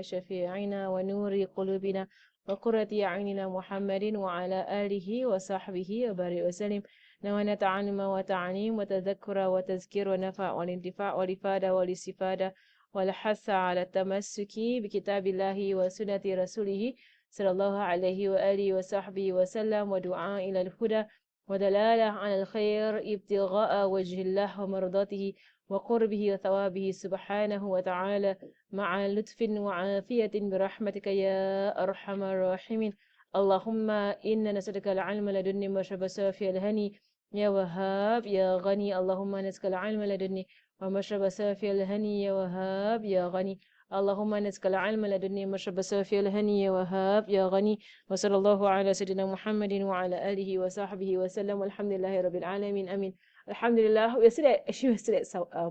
شفيعنا ونور قلوبنا وقرة أعيننا محمد وعلى آله وصحبه وبارك وسلم. نوانا تعلم وتعليم وتذكر وتذكير ونفع والانتفاع والإفادة والاستفادة والحث على التمسك بكتاب الله وسنة رسوله صلى الله عليه وآله وصحبه وسلم، ودعاء إلى الهدى ودلالة على الخير ابتغاء وجه الله ومرضاته وقربه وثوابه سبحانه وتعالى، مع لطف وعافية برحمتك يا أرحم الراحمين. اللهم إنا نسألك العلم لدني ومشرب صافي الهني يا وهاب يا غني. اللهم نسألك العلم لدني ومشرب صافي الهني يا وهاب يا غني. اللهم نسألك العلم لدني ومشرب صافي الهني يا وهاب يا غني. وصلى الله على سيدنا محمد وعلى آله وصحبه وسلم، والحمد لله رب العالمين. Amin. Alhamdulillah, we're still at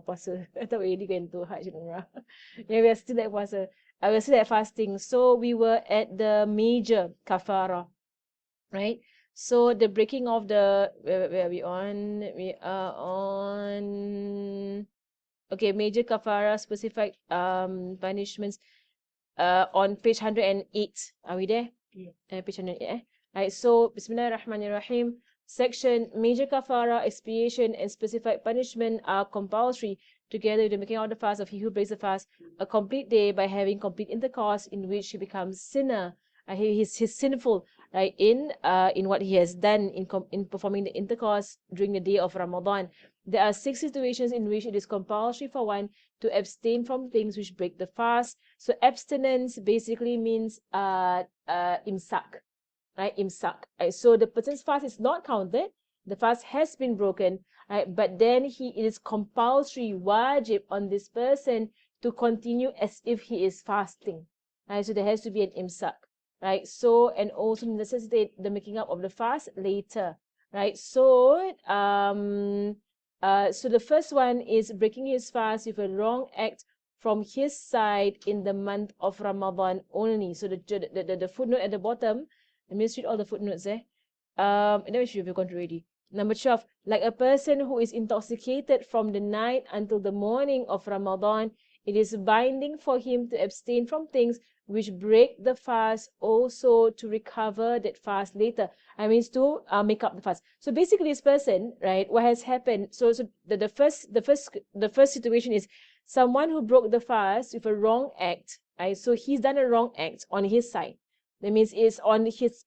puasa. I thought we already going to Hajj and Umrah. Yeah, we're still at puasa. We're still at fasting. So we were at the major kafara, right? So the breaking of the, where are we on? We are on, okay, major kafara specific punishments on page 108. Are we there? Yeah. Page 108. Right, so Bismillahirrahmanirrahim. Section major kafara, expiation, and specified punishment are compulsory together with the making of the fast of he who breaks the fast a complete day by having complete intercourse, in which he becomes sinner. He's sinful, right, in what he has done in performing the intercourse during the day of Ramadan. There are 6 situations in which it is compulsory for one to abstain from things which break the fast. So abstinence basically means imsak, right? Imsak. Right? So the person's fast is not counted. The fast has been broken, right? But then it is compulsory, wajib on this person to continue as if he is fasting. Right? So there has to be an imsak, right? So, and also necessitate the making up of the fast later, right? So so the first one is breaking his fast with a wrong act from his side in the month of Ramadan only. So the footnote at the bottom, let me read all the footnotes there. And then we should have gone already. Number 12, like a person who is intoxicated from the night until the morning of Ramadan, it is binding for him to abstain from things which break the fast, also to recover that fast later. I mean, to make up the fast. So basically, this person, right, what has happened? So the first situation is someone who broke the fast with a wrong act, right? So he's done a wrong act on his side. That means it's on his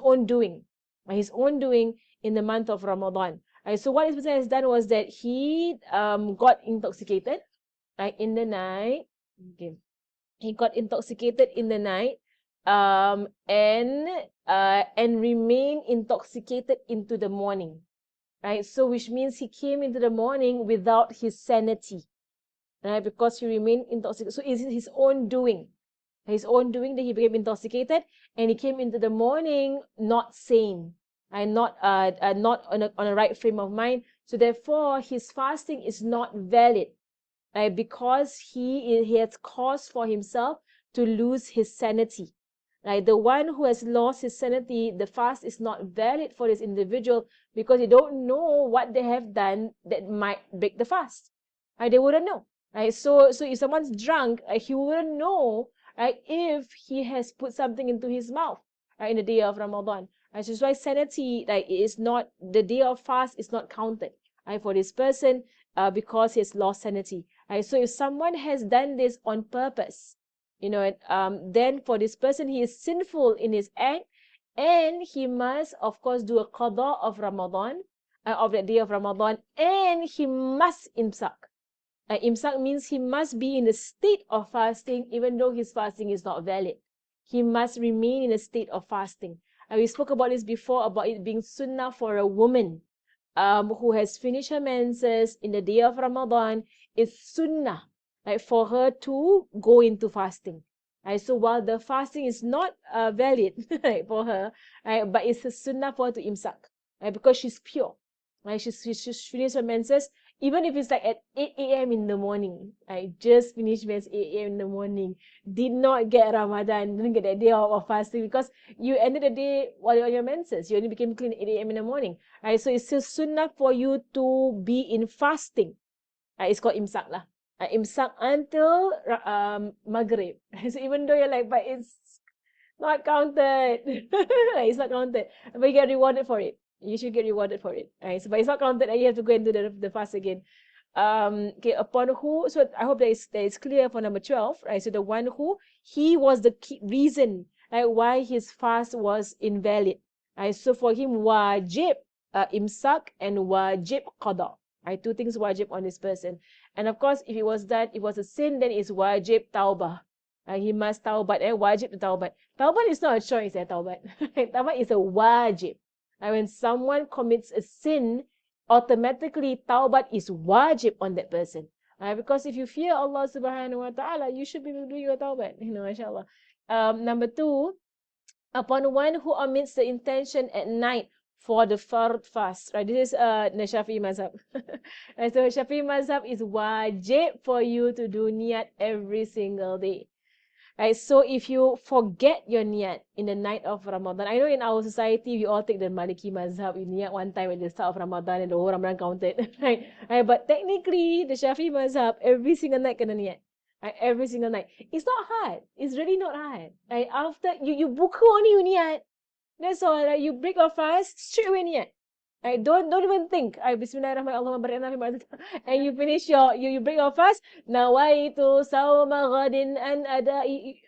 own doing, right? His own doing in the month of Ramadan. Right? So what this person has done was that he got intoxicated, right, in the night. Okay. He got intoxicated in the night, and remained intoxicated into the morning, right? So which means he came into the morning without his sanity, right? Because he remained intoxicated. So it's his own doing. His own doing that he became intoxicated, and he came into the morning not sane, and not on a right frame of mind. So therefore, his fasting is not valid, right? Because he has caused for himself to lose his sanity. Right? The one who has lost his sanity, the fast is not valid for this individual, because they don't know what they have done that might break the fast. Right? They wouldn't know. Right? So if someone's drunk, he wouldn't know, right, if he has put something into his mouth, right, in the day of Ramadan. Right? So that's why sanity, like, is not, the day of fast is not counted, right, for this person, because he has lost sanity. Right? So if someone has done this on purpose, then for this person, he is sinful in his act, and he must, of course, do a qada of Ramadan, of the day of Ramadan, and he must imsak. Imsak means he must be in a state of fasting, even though his fasting is not valid. He must remain in a state of fasting. And we spoke about this before, about it being sunnah for a woman who has finished her menses in the day of Ramadan. It's sunnah, right, for her to go into fasting. Right? So while the fasting is not valid, right, for her, right, but it's a sunnah for her to imsak, right, because she's pure. Right? She's finished her menses, even if it's like at 8 a.m. in the morning. Right? Just finished mens 8 a.m. in the morning. Did not get Ramadan, didn't get that day of fasting, because you ended the day while you're on your menses. You only became clean at 8 a.m. in the morning. Right? So it's still sunnah for you to be in fasting. Right? It's called imsak lah. Imsak until Maghrib. So even though you're like, but it's not counted. It's not counted. But you get rewarded for it. You should get rewarded for it. Right? So, but it's not counted and you have to go and do the fast again. Okay, upon who, so I hope that is clear for number 12, right? So the one who, he was the key reason, right, why his fast was invalid. Right? So for him, wajib imsak and wajib qada. Right? Two things wajib on this person. And of course, if it was that, it was a sin, then it's wajib taubah. He must taubat, wajib to taubat. Taubat is not a choice, taubat. Taubat is a wajib. When someone commits a sin, automatically taubat is wajib on that person. Because if you fear Allah subhanahu wa ta'ala, you should be doing your taubat, mashallah. Number 2, upon one who omits the intention at night for the fard fast. Right, this is the Shafi'i mazhab. Right, so Shafi'i mazhab is wajib for you to do niyat every single day. Right, so if you forget your niyat in the night of Ramadan, I know in our society we all take the Maliki mazhab, we niyat one time at the start of Ramadan and the whole Ramadan counted, right? But technically, the Shafi'i mazhab, every single night kena niyat. Right, every single night. It's not hard. It's really not hard. Right, after you buka only you niyat. That's all. Right? You break your fast, straight away niyat. Right, don't even think. Bismillahirrahmanirrahim. And you finish you break your fast. Nawaitu sawma ghadin and ada.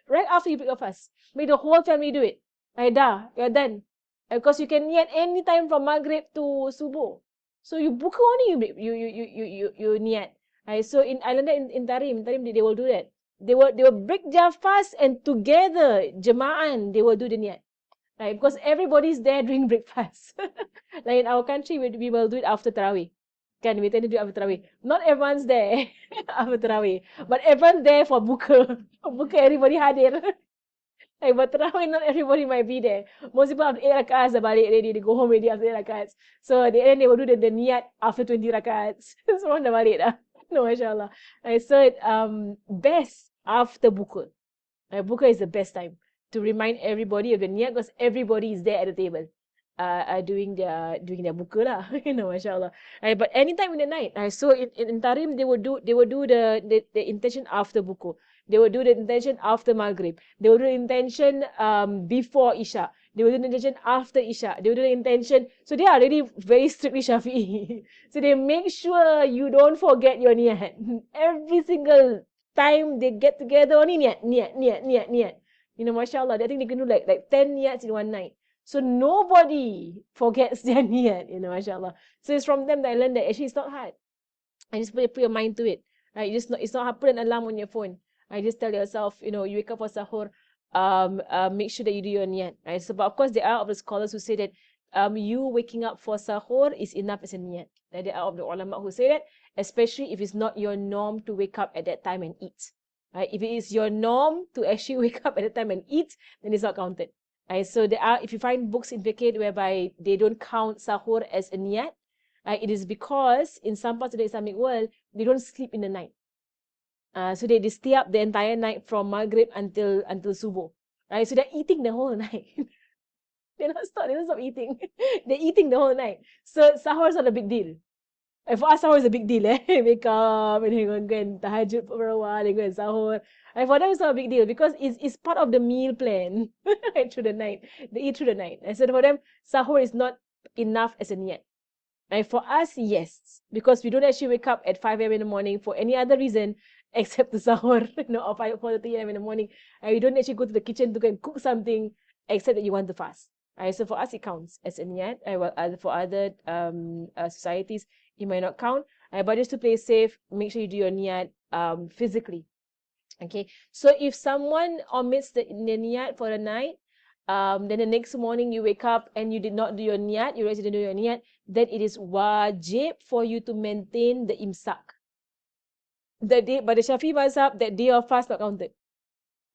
Right after you break your fast, make the whole family do it. Right, dah, you're done. Because you can niyat any time from Maghrib to Subuh. So you buka only you niyat. Right, so in Islander in Tarim they will do that. They will break their fast and together jama'an they will do the niyat. Right, because everybody's there doing breakfast. Like in our country, we will do it after Tarawih. Kan, we tend to do it after Tarawih. Not everyone's there after Tarawih. But everyone's there for buka. Buka, everybody hadir. Like, but Tarawih, not everybody might be there. Most people have 8 rakats, dah balik already. They go home already after 8 rakats. So at the end, they will do the niyat after 20 rakats. Semua dah balik dah. No, mashallah. Right, so best after buka. Buka is the best time to remind everybody of the niyat because everybody is there at the table doing their buka lah. Mashallah. But anytime in the night. So in Tarim, they will do the intention after buku. They will do the intention after Maghrib. They will do the intention before Isha. They will do the intention after Isha. They will do the intention. So they are really very strictly Shafi'i. So they make sure you don't forget your niyat. Every single time they get together, only niyat. Mashallah, I think they can do like 10 niyats in one night. So nobody forgets their niyat, mashallah. So it's from them that I learned that actually it's not hard. I just put your mind to it. Right? It's not hard. Put an alarm on your phone. I just tell yourself, you wake up for sahur, make sure that you do your niyat. Right? So, but of course, there are of the scholars who say that you waking up for sahur is enough as a niyat. There are of the ulama who say that, especially if it's not your norm to wake up at that time and eat. Right? If it is your norm to actually wake up at that time and eat, then it's not counted. Right? So there are, if you find books in fiqh whereby they don't count sahur as a niyat, it is because in some parts of the Islamic world, they don't sleep in the night. So they stay up the entire night from Maghrib until Subuh. Right? So they're eating the whole night. They don't stop eating. They're eating the whole night. So sahur is not a big deal. For us, sahur is a big deal. Wake up and then go and tahajjud for a while, then go and sahur. And for them, it's not a big deal because it's part of the meal plan through the night. They eat through the night. And so for them, sahur is not enough as a niyat. And for us, yes, because we don't actually wake up at 5 a.m. in the morning for any other reason except the sahur, or 4:30 a.m. in the morning. And we don't actually go to the kitchen to go and cook something except that you want to fast. So for us, it counts as a niyat. For other societies, it might not count. But just to play safe, make sure you do your niyat physically. Okay. So if someone omits the niyat for the night, then the next morning you wake up and you did not do your niyat, you realize you didn't do your niyat, then it is wajib for you to maintain the imsak. The day, by the Shafi mazhab, that day of fast not counted.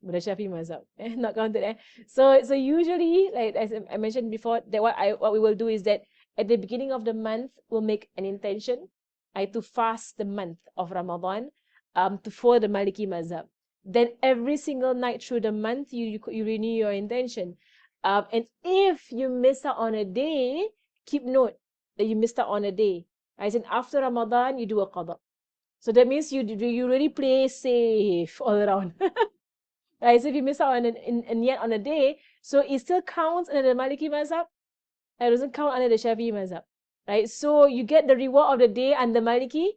By the Shafi mazhab, not counted. So usually, like as I mentioned before, that what we will do is that at the beginning of the month, we'll make an intention to fast the month of Ramadan to follow the Maliki mazhab. Then every single night through the month, you renew your intention. And if you miss out on a day, keep note that you missed out on a day. As in after Ramadan, you do a qada. So that means you really play safe all around. Right? So if you miss out on and yet on a day, so it still counts under the Maliki mazhab. It doesn't count under the Shafi'i mazhab. Right? So you get the reward of the day and the Maliki,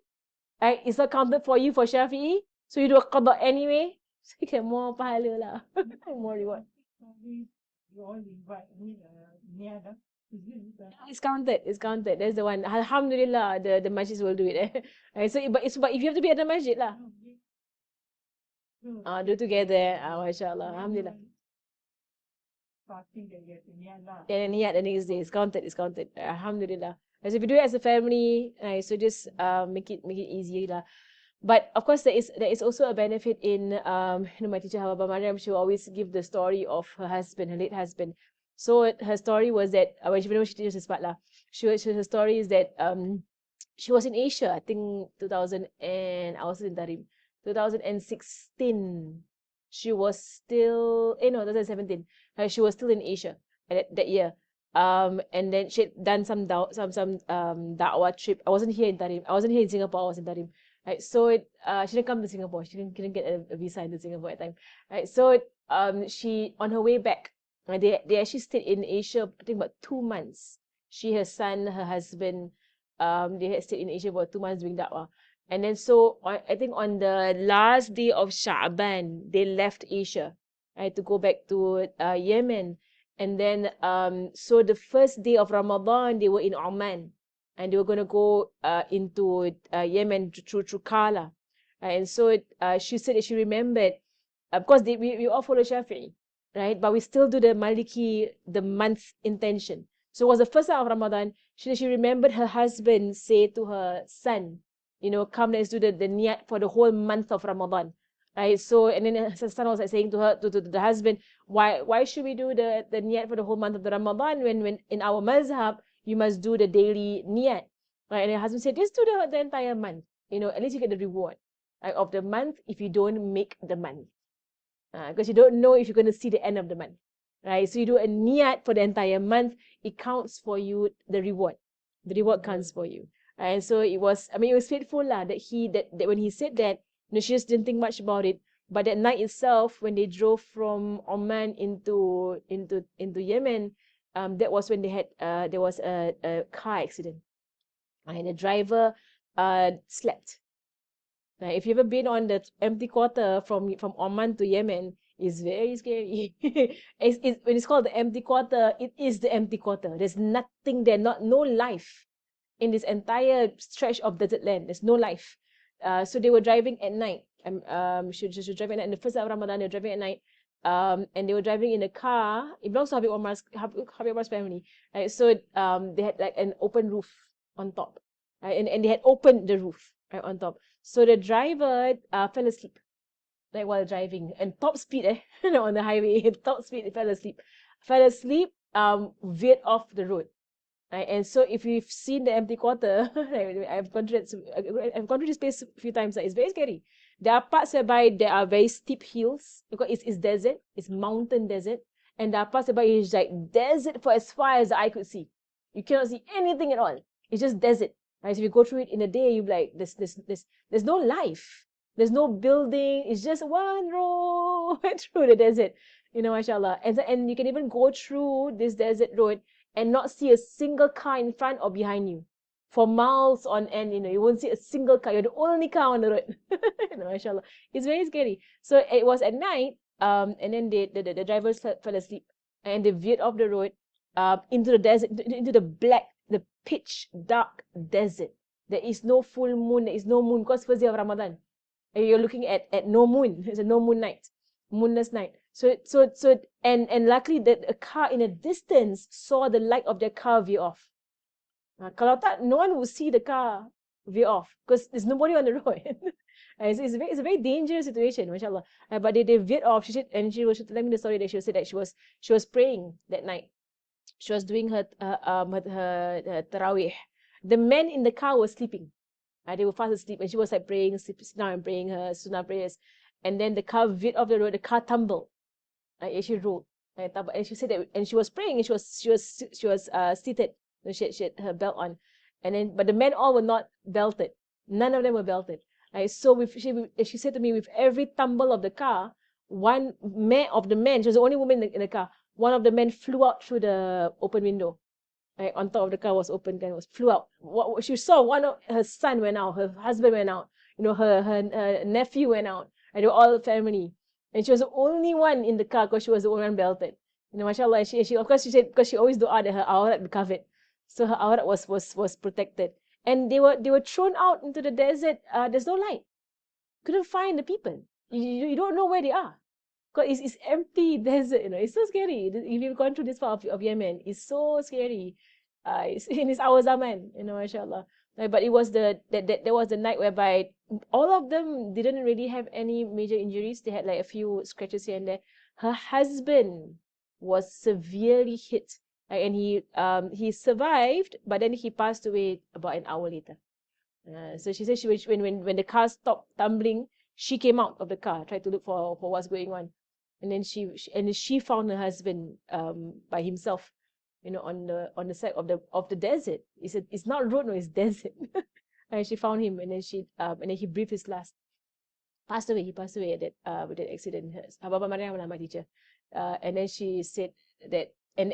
right? It's not counted for you for Shafi'i. So you do a qada anyway. So you get more pahala lah. More reward. It's counted. It's counted. That's the one. Alhamdulillah, the masjid will do it. Right? So, but if you have to be at the masjid lah. Do together. Mashallah. Alhamdulillah. And yeah, the next day it's counted. It's counted. Alhamdulillah. As if you do it as a family, so just make it easier lah. But of course, there is also a benefit in my teacher Hababa Mariam. She will always give the story of her husband, her late husband. So her story was that when she teaches Ispat lah, her story is that she was in Asia. I think 2000 and I was in Tarim. 2016. She was still 2017. She was still in Asia that year. And then she had done some da'wah trip. I wasn't here in Tarim. I wasn't here in Singapore. I was in Tarim. Right, so she didn't come to Singapore. She didn't get a visa into Singapore at the time. Right, so she on her way back, they actually stayed in Asia. I think about 2 months. She, her son, her husband, they had stayed in Asia for 2 months doing da'wah. And then so I think on the last day of Sha'ban, they left Asia, right, to go back to Yemen. And then so the first day of Ramadan, they were in Oman. And they were going to go into Yemen through Kala. And so she said that she remembered, of course, we all follow Shafi'i, right? But we still do the Maliki, the month intention. So it was the first night of Ramadan. She remembered her husband say to her son, come, let's do the niyat for the whole month of Ramadan. Right? So, and then her son was like saying to her, to the husband, why should we do the niyat for the whole month of the Ramadan when in our mazhab, you must do the daily niyat. Right? And her husband said, just do the entire month. At least you get the reward, right, of the month if you don't make the month. Because you don't know if you're going to see the end of the month. Right? So you do a niyat for the entire month, it counts for you the reward. The reward counts for you. And so it was faithful lah that when he said that, she just didn't think much about it. But that night itself, when they drove from Oman into Yemen, that was when there was a car accident, and the driver slept. If you've ever been on the empty quarter from Oman to Yemen, it's very scary. When it's called the empty quarter, it is the empty quarter. There's nothing there, no life in this entire stretch of desert land. There's no life. So they were driving at night. She was driving at night. In the first day of Ramadan, they were driving at night. And they were driving in a car. It belongs to Habib Omar's family. Right? So they had like an open roof on top. Right? And they had opened the roof right on top. So the driver fell asleep, like while driving, and top speed, on the highway, top speed, fell asleep, veered off the road. Right? And so if you've seen the empty quarter, I've gone through this place a few times. It's very scary. There are parts whereby there are very steep hills because it's desert, it's mountain desert, and there are parts whereby it's like desert for as far as the eye could see. You cannot see anything at all. It's just desert. Right? So if you go through it in a day, you're like, there's no life. There's no building. It's just one road through the desert. Mashallah. And you can even go through this desert road and not see a single car in front or behind you. For miles on end, you won't see a single car. You're the only car on the road. Mashallah. It's very scary. So it was at night, and then the drivers fell asleep. And they veered off the road into the desert, into the pitch dark desert. There is no full moon, there is no moon, because first day of Ramadan. And you're looking at no moon. It's a no moon night. Moonless night. So and luckily that a car in a distance saw the light of their car veer off. Kalau tak, no one would see the car veer off because there's nobody on the road. It's a very dangerous situation, mashallah. But they veered off. She was telling me the story that she said that she was praying that night. She was doing her tarawih. The men in the car were sleeping. They were fast asleep, and she was like praying, sitting down and praying her sunnah prayers. And then the car veered off the road. The car tumbled. She rolled. And she said that, and she was praying, and she was seated. She had her belt on, but the men all were not belted. None of them were belted. Right? So she said to me, with every tumble of the car, one man of the men, she was the only woman in the car, one of the men flew out through the open window. Right, on top of the car was open, kind of flew out. What she saw, one of her son went out, her husband went out, her nephew went out, and they were all family. And she was the only one in the car because she was the only one belted. Mashallah. And she of course she said, because she always du'a that her awrat be covered, so her awrat was protected. And they were thrown out into the desert. There's no light. Couldn't find the people. You don't know where they are. Because it's empty desert, It's so scary. If you've gone through this part of Yemen, it's so scary. It's our zaman, mashallah. But it was that was the night whereby all of them didn't really have any major injuries. They had like a few scratches here and there. Her husband was severely hit, and he survived, but then he passed away about an hour later. So she said when the car stopped tumbling, she came out of the car, tried to look for what's going on, and then she found her husband by himself, on the side of the desert. It's not road, no, it's desert. And she found him, and then he breathed his last. Passed away. He passed away at that with that accident. Baba Mariam, my teacher. And then she said that, and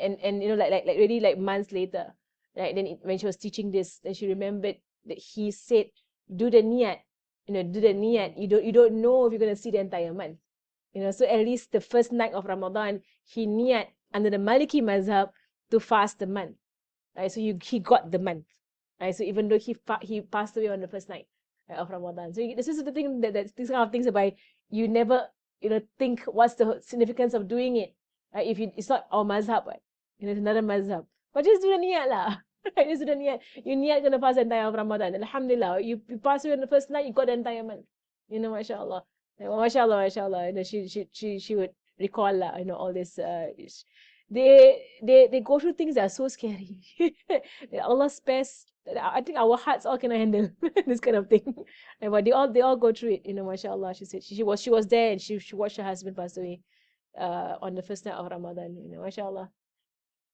like really like months later, right? Then when she was teaching this, then she remembered that he said, do the niyat, do the niyat. You don't know if you're gonna see the entire month, So at least the first night of Ramadan, he niyat under the Maliki mazhab to fast the month, right? So he got the month, right? So even though he passed away on the first night, right, of Ramadan. So this is the thing that these kind of things about you never think what's the significance of doing it, right? If it's not our mazhab, right? It's another mazhab. But just do the niyat lah. Right? Just do the niyat. You niyat gonna fast the entire of Ramadan. Alhamdulillah, you pass away on the first night, you got the entire month. Mashallah. Mashallah, mashallah. She would recall lah, all this. They go through things that are so scary. That Allah spares. I think our hearts all cannot handle this kind of thing. But they all go through it. Mashallah. She said she was there, and she watched her husband pass away on the first night of Ramadan. Mashallah.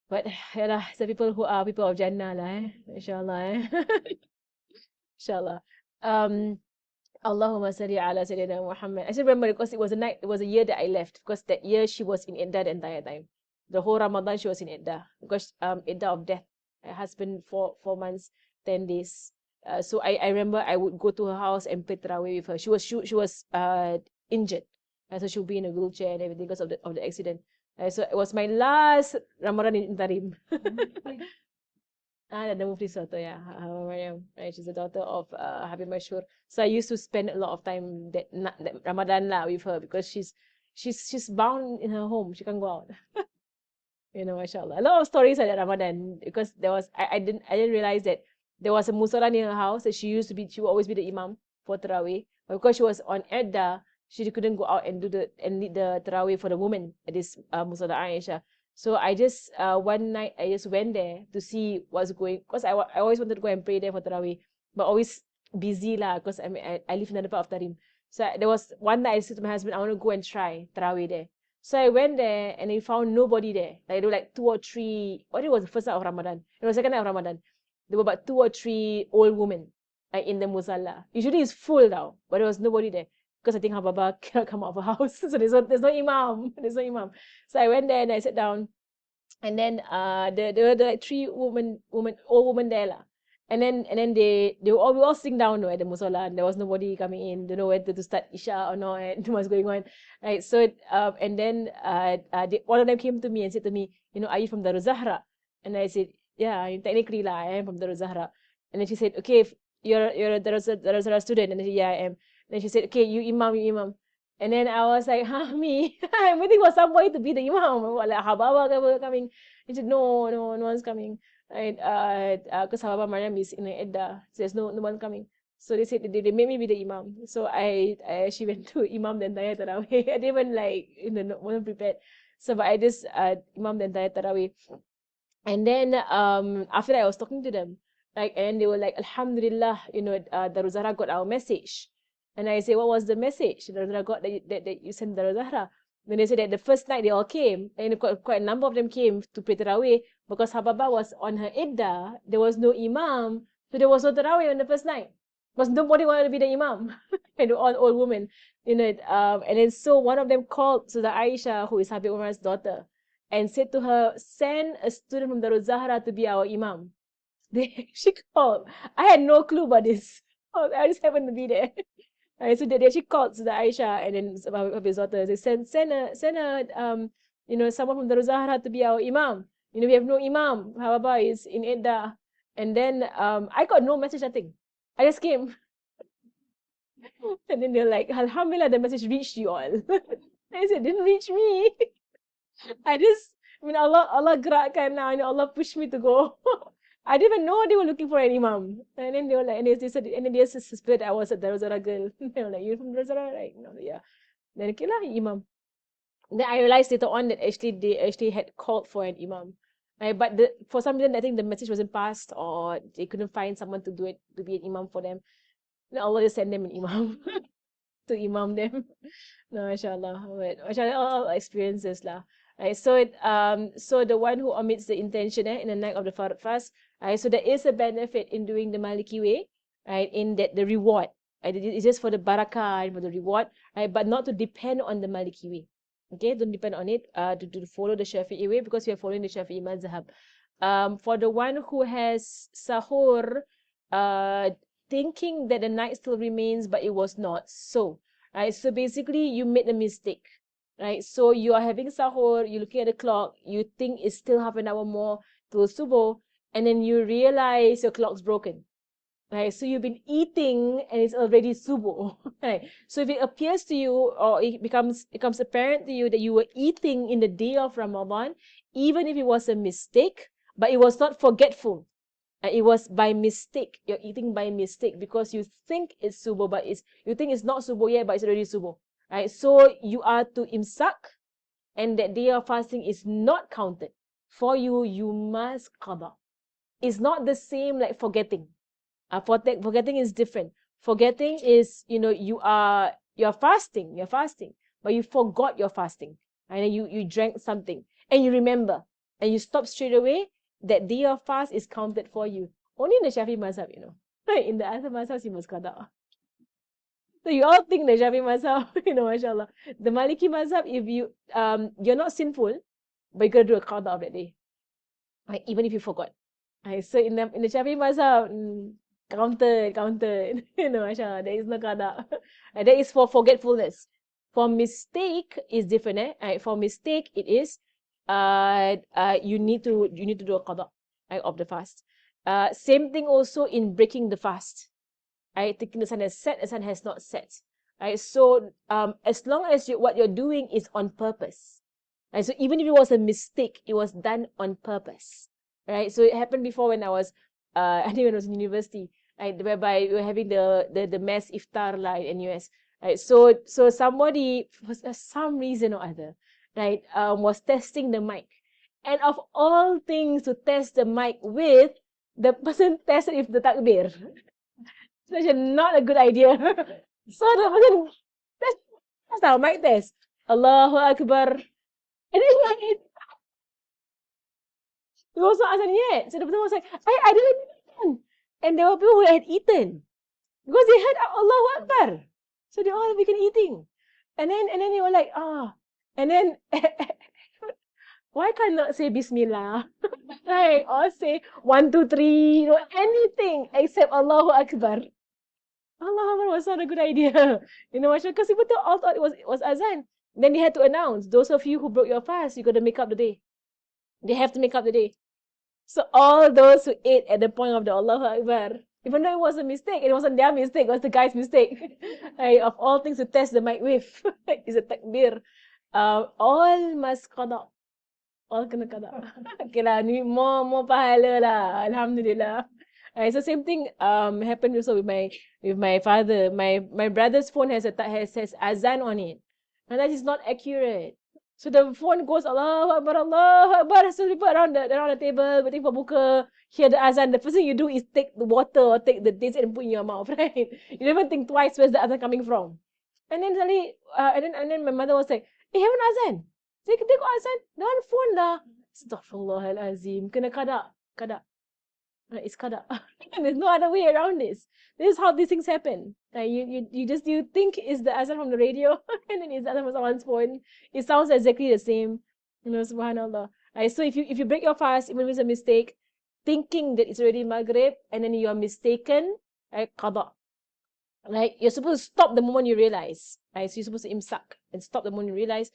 But yalah, some people who are people of Jannah lah, Inshallah, Inshallah. Allahumma salli ala Sayyidina Muhammad. I still remember because it was a year that I left, because that year she was in Iddah the entire time. The whole Ramadan she was in Iddah, because Iddah of death. My husband 4 months, 10 days. So I remember I would go to her house and play Tarawih with her. She was injured, so she would be in a wheelchair and everything because of the accident. So it was my last Ramadan in interim. The Mufti Soto, yeah. Mariam, right? She's the daughter of Habib Mashur. So I used to spend a lot of time that Ramadan lah with her, because she's bound in her home. She can't go out. Mashallah. A lot of stories at Ramadan, because I didn't realize that there was a musalla near her house that she would always be the imam for Tarawih. But because she was on Iddah, she couldn't go out and lead the Tarawih for the women at this musalla Aisha. So I just one night I just went there to see what's going, because I always wanted to go and pray there for Tarawih, but always busy lah, because I live in another part of Tarim. So there was one night I said to my husband, I want to go and try Tarawih there. So I went there and I found nobody there. Like there were like 2 or 3. It was the first night of Ramadan. It was the second night of Ramadan. There were about 2 or 3 old women like in the musalla. Usually it's full now, but there was nobody there, because I think her Baba cannot come out of her house. So there's no imam. There's no imam. So I went there and I sat down. And then there were like 3 old women there lah. And then we all sitting down at the musalla, and there was nobody coming in. Don't know whether to start Isha or not, and what's going on. Right. So and then one of them came to me and said to me, are you from Darul Zahra? And I said, yeah, technically lah, I am from Darul Zahra. And then she said, okay, if you're a Darul Zahra student. And I said, yeah, I am. And then she said, okay, you imam. And then I was like, me? I'm waiting for somebody to be the imam. Like, Hababa coming. He said, no one's coming. Right? Because Hababa Mariam is in Iddah. So there's no one coming. So they said they made me be the imam. So I actually went to imam the entire Tarawih. I didn't even wasn't prepared. So but I just imam the entire Tarawih. And then after that I was talking to them. And they were like, Alhamdulillah, Darul Zahra got our message. And I said, what was the message that I got that you sent Darul Zahra? Then they said that the first night they all came, and quite a number of them came to pray Tarawih, because Hababa was on her Iddah. There was no imam, so there was no Tarawih on the first night. Because nobody wanted to be the imam. And all old women, and then so one of them called to the Aisha, who is Habib Umar's daughter, and said to her, send a student from Darul Zahra to be our imam. She called. I had no clue about this. I just happened to be there. So they actually called to the Aisha and then Habib's daughter. They send someone from Darul Zahra to be our imam. We have no imam. However, is in Iddah. And then I got no message, nothing. I just came. And then they're like, Alhamdulillah, the message reached you all. I said, it didn't reach me. Allah gerakkan now, and Allah pushed me to go. I didn't even know they were looking for an imam. And then they were like, and they said, and then they suspected I was a Daruzara girl. They were like, you're from Daruzara, right? No, yeah. Then okay lah, imam. Then I realized later on that they actually had called for an imam. But for some reason, I think the message wasn't passed, or they couldn't find someone to do it, to be an imam for them. Then Allah just sent them an imam to imam them. No, mashallah. But mashallah, all experiences lah. Right, so the one who omits the intention in the night of the Farad fast, right, so there is a benefit in doing the Maliki way, right, in that the reward, right, it's just for the barakah and for the reward, right, but not to depend on the Maliki way. Okay, don't depend on it to follow the Shafi'i way, because we are following the Shafi'i mazhab. For the one who has sahur, thinking that the night still remains, but it was not so, right? So basically, you made a mistake, right? So you are having sahur, you're looking at the clock, you think it's still half an hour more till subuh, and then you realize your clock's broken, right? So you've been eating and it's already subuh, right? So if it appears to you, or it becomes apparent to you that you were eating in the day of Ramadan, even if it was a mistake, but it was not forgetful, it was by mistake. You're eating by mistake because you think it's subuh, but you think it's not subuh yet, but it's already subuh, right? So you are to imsak, and that day of fasting is not counted for you. You must qada. It's not the same like forgetting. Forgetting is different. Forgetting is, you're fasting, but you forgot you're fasting, and you drank something and you remember and you stop straight away. That day of fast is counted for you. Only in the Shafi mazhab, right? In the other mazhabs, you must qada. So you all think the Shafi mazhab, mashallah. The Maliki mazhab, if you're not sinful, but you gotta do a qada of that day, right? Even if you forgot. Right? So in the Shafi mazhab, counted, mashallah, there is no qada. And that is for forgetfulness. For mistake is different, Right? For mistake, it is you need to do a qada, right, of the fast. Same thing also in breaking the fast. Right? Thinking the sun has set, the sun has not set. Right? So as long as what you're doing is on purpose. Right? So even if it was a mistake, it was done on purpose. Right? So it happened before when I was I think when I was in university, right, whereby we were having the mass iftar lah in NUS. Right? So somebody, for some reason or other, right, was testing the mic. And of all things to test the mic with, the person tested with the takbir. Such not a good idea. So the person, that's our mic test. Allahu Akbar. And then it was not azan yet. So the person was like, I didn't eat. And there were people who had eaten. Because they heard Allahu Akbar. So they all began eating. And then they were like, And then why can't not say Bismillah? Right? Or say 1, 2, 3, anything except Allahu Akbar. Allahu Akbar was not a good idea. Because people all thought it was azan. Then they had to announce, those of you who broke your fast, you got to make up the day. They have to make up the day. So all those who ate at the point of the Allahu Akbar, even though it was a mistake, it wasn't their mistake, it was the guy's mistake. Right? Of all things to test the mic with, is a takbir. All must qada. All kena qada. Okay lah, ni more pahala lah. Alhamdulillah. Right, so same thing happened also with my father. My brother's phone has azan on it, and that is not accurate. So the phone goes Allahu Akbar, Allahu Akbar. So people around the table waiting for buka, hear the azan. The first thing you do is take the water or take the dates and put in your mouth, right? You don't even think twice where's the azan coming from. And then suddenly, and then my mother was like, "Hey, haven't azan? Tengok azan, dah on phone lah." Astaghfirullahalazim. Kena kada. It's qada. There's no other way around this. This is how these things happen. You think it's the azan from the radio, and then it's the azan from someone's phone. It sounds exactly the same. Subhanallah. So if you break your fast, even if it's a mistake, thinking that it's already Maghrib, and then you are mistaken, qada. Right? You're supposed to stop the moment you realize. Right? So you're supposed to imsak and stop the moment you realize.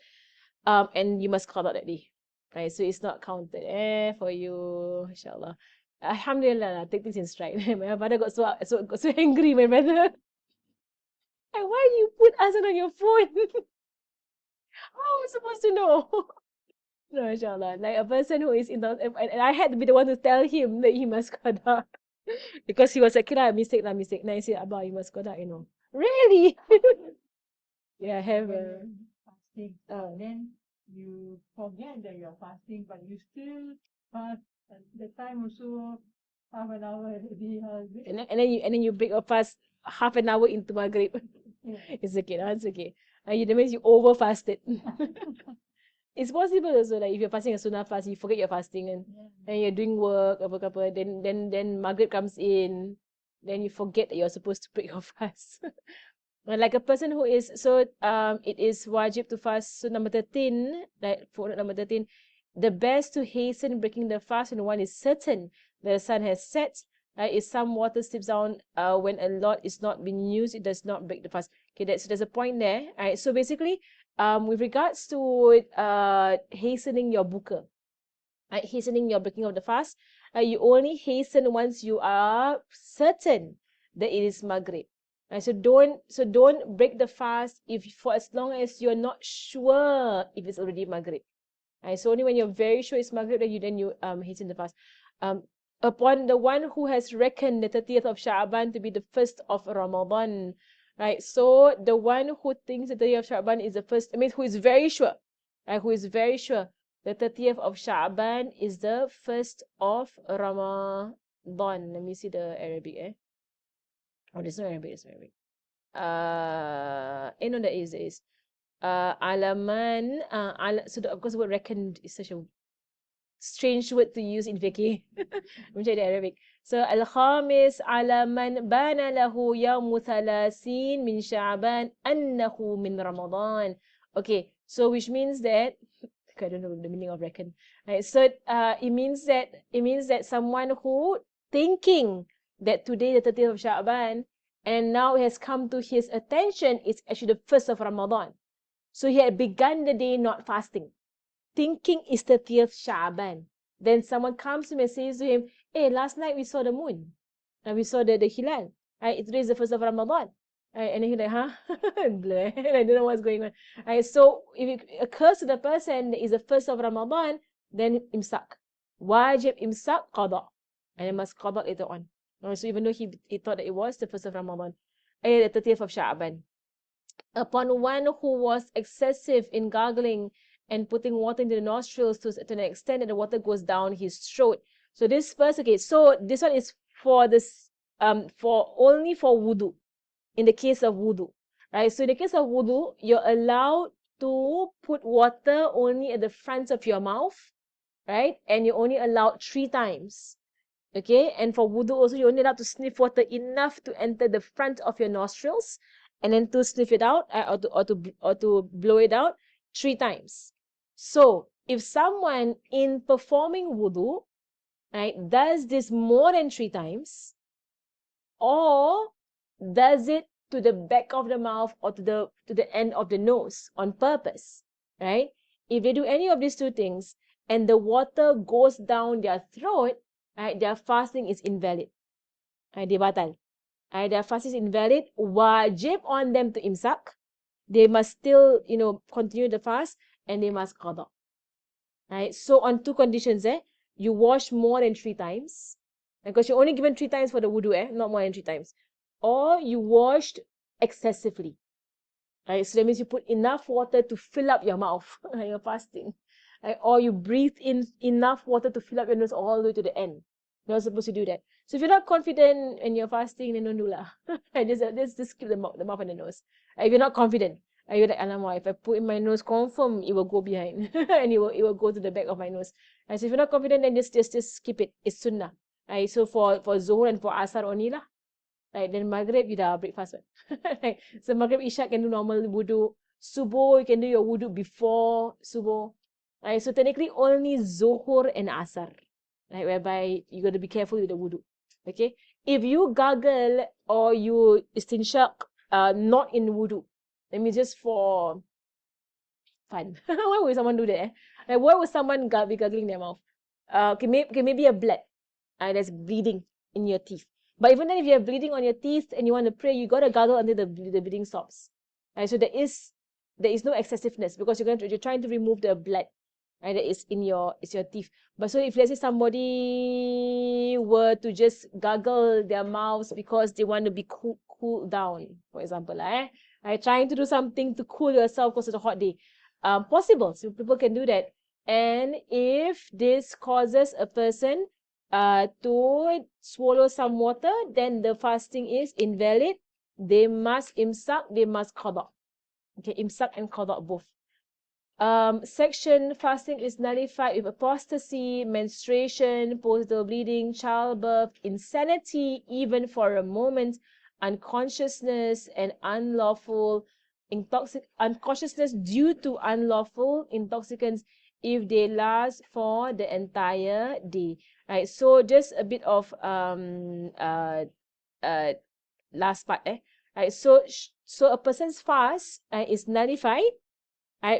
And you must qada that day. Right? So it's not counted for you, inshallah. Alhamdulillah, take things in stride. My father got so angry, my brother. Like, why you put azan on your phone? How am I supposed to know? No, inshallah. Like a person who is in the and I had to be the one to tell him that he must qada. Because he was like, kira, mistake. Then I said, Abba, you must qada, Really? Yeah, I have fasting. Then you forget that you're fasting, but you still fast. At the time also half an hour already. and then you break your fast half an hour into Maghrib. Yeah. It's okay, it's okay. That means you over fasted. It's possible also, like if you're fasting a sunnah fast, you forget you're fasting and you're doing work, apa, then Maghrib comes in, then you forget that you're supposed to break your fast. Like a person who is it is wajib to fast. So number 13, like footnote number 13, the best to hasten breaking the fast when one is certain that the sun has set. If some water slips down when a lot is not being used, it does not break the fast. Okay, so there's a point there. Right? So basically, with regards to hastening your buka, hastening your breaking of the fast, you only hasten once you are certain that it is Maghrib. So don't break the fast if for as long as you're not sure if it's already Maghrib. So only when you're very sure it's Maghrib then you hasten the fast. Upon the one who has reckoned the 30th of Sha'ban to be the first of Ramadan. Right? So the one who thinks the 30th of Sha'ban is the first, who is very sure. Who is very sure the 30th of Sha'ban is the first of Ramadan. Let me see the Arabic. Oh, there's no Arabic, there's no Arabic. No, there is. Alaman, so of course the word reckoned is such a strange word to use in fiqh. Macam the Arabic. So al-khamis ala man bana lahu yawmu thalasin min Sha'ban annahu min Ramadan. Okay, so which means that I don't know the meaning of reckon. Right, so it means that someone who thinking that today the 30th of Sha'ban and now it has come to his attention it's actually the first of Ramadan. So he had begun the day not fasting, thinking it's 30th Sha'ban. Then someone comes to him and says to him, hey, last night we saw the moon. And we saw the hilal. Right? Today is the first of Ramadan. Right? And then he's like, huh? Bleh. I don't know what's going on. Right? So if it occurs to the person that it's the first of Ramadan, then imsak. Wajib imsak qada. And it must qada later on. So even though he thought that it was the first of Ramadan, the 30th of Sha'ban. Upon one who was excessive in gargling and putting water into the nostrils to an extent that the water goes down his throat. So this person, okay, so this one is for this for only for wudu, in the case of wudu. Right? So in the case of wudu, you're allowed to put water only at the front of your mouth, right? And you're only allowed 3 times. Okay, and for wudu also you're only allowed to sniff water enough to enter the front of your nostrils, and then to sniff it out or to blow it out 3 times. So if someone in performing wudu, right, does this more than 3 times, or does it to the back of the mouth or to the end of the nose on purpose, right? If they do any of these 2 things and the water goes down their throat, right, their fasting is invalid. Dia batal. Their fasting is invalid. Wajib on them to imsak. They must still, continue the fast and they must qada. Right? So on 2 conditions, you wash more than 3 times. Because you're only given 3 times for the wudu, not more than 3 times. Or you washed excessively. Right? So that means you put enough water to fill up your mouth when you're fasting. Right? Or you breathe in enough water to fill up your nose all the way to the end. You're not supposed to do that. So if you're not confident and you're fasting, then don't do lah. Just keep the mouth and the nose. If you're not confident, you're like, alamak, if I put in my nose, confirm it will go behind. And it will go to the back of my nose. So if you're not confident, then just keep it. It's sunnah. Right? So for Zuhur and for Asar only lah. Right? Then Maghrib, you dah breakfast. Right? So Maghrib, Isha can do normal wudu. Subuh, you can do your wudu before Subuh. Right? So technically only Zuhur and Asar. Right? Whereby you got to be careful with the wudu. Okay? If you gargle or you istinshaq not in wudu, that means just for fun. Why would someone do that? Like, why would someone be gargling their mouth? Okay, maybe a blood. There's bleeding in your teeth. But even then, if you have bleeding on your teeth and you want to pray, you gotta gargle until the bleeding stops. So there is no excessiveness because you're trying to remove the blood that is in your teeth. But so if let's say somebody were to just gargle their mouths because they want to be cool down, for example, trying to do something to cool yourself because it's a hot day. Possible. So people can do that. And if this causes a person to swallow some water, then the fasting is invalid. They must imsak, they must qada. Okay, imsak and qada both. Section fasting is nullified with apostasy, menstruation, postnatal bleeding, childbirth, insanity, even for a moment, unconsciousness, and unconsciousness due to unlawful intoxicants if they last for the entire day. Right, so just a bit of last part. Right, so a person's fast is nullified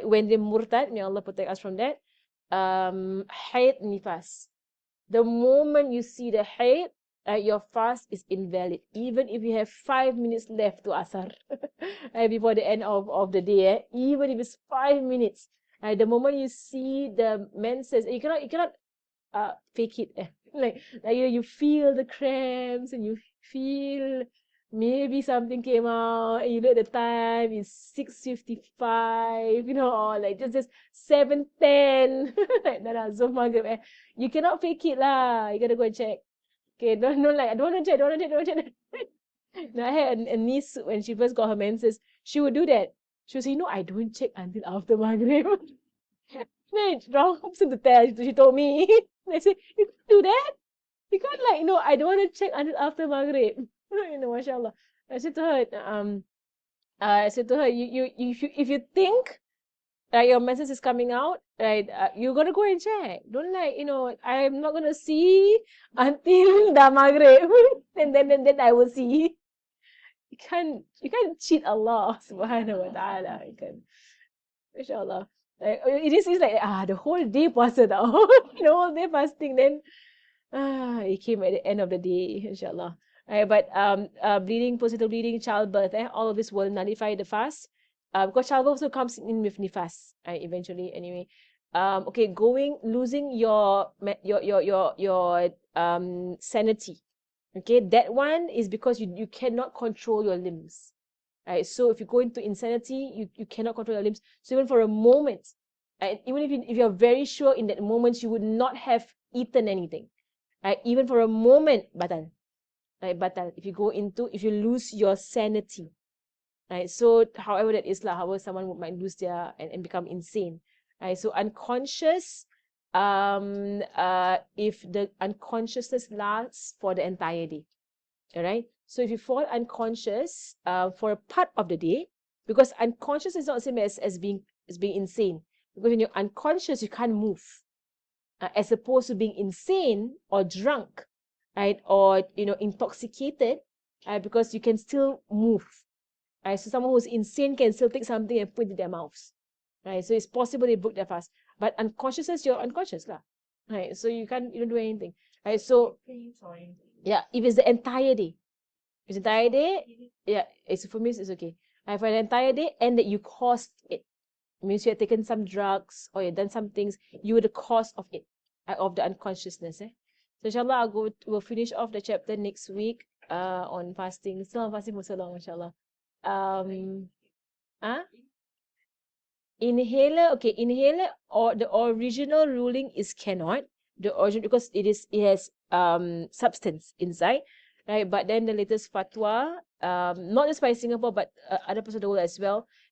when they murtad, may Allah protect us from that. Haid nifas. The moment you see the haid, your fast is invalid. Even if you have 5 minutes left to asar before the end of the day, even if it's 5 minutes, the moment you see the menses, you cannot fake it. Like you feel the cramps and you feel maybe something came out and you look at the time, it's 6:55, or like just 7:10. Like that, so Maghrib. You cannot fake it lah. You gotta go and check. Okay, don't like, I don't want to check. No, I had a niece when she first got her menses. She would do that. She would say, I don't check until after Maghrib. Then wrong person to tell. She told me. I said, you can't do that. You can't I don't want to check until after Maghrib. Mashallah. I said to her, if you think that your menses is coming out, right, you're gonna go and check. Don't I'm not gonna see until the Maghrib, and then I will see. You can't cheat Allah subhanahu wa ta'ala. You can, inshallah. It is like the whole day puasa tau. Whole day fasting, then it came at the end of the day, inshallah. But bleeding, postnatal bleeding, childbirth, all of this will nullify the fast. Because childbirth also comes in with nifas, eventually. Anyway, okay, losing your sanity. Okay, that one is because you cannot control your limbs. Right? So if you go into insanity, you cannot control your limbs. So even for a moment, even if you're very sure in that moment you would not have eaten anything, even for a moment, batal. Batal. If you lose your sanity. So however that is, however someone might lose their and become insane. So unconscious, if the unconsciousness lasts for the entire day. Alright? So if you fall unconscious for a part of the day, because unconscious is not the same as being insane. Because when you're unconscious, you can't move. As opposed to being insane or drunk, right? Or intoxicated, because you can still move. Right? So someone who's insane can still take something and put it in their mouths. Right? So it's possible they broke their fast. But unconsciousness, you're unconscious, lah. Right? So you don't do anything. Right? So yeah, if it's the entire day. If it's the entire day, yeah, for me it's okay. For the entire day and that you caused it. Means you have taken some drugs or you've done some things, you were the cause of it, of the unconsciousness. So inshallah, we'll finish off the chapter next week on fasting. Still on fasting for so long, inshallah. Inhaler, okay, inhaler, or the original ruling is cannot. The origin, because it has substance inside, right? But then the latest fatwa, not just by Singapore but other parts of the world as well,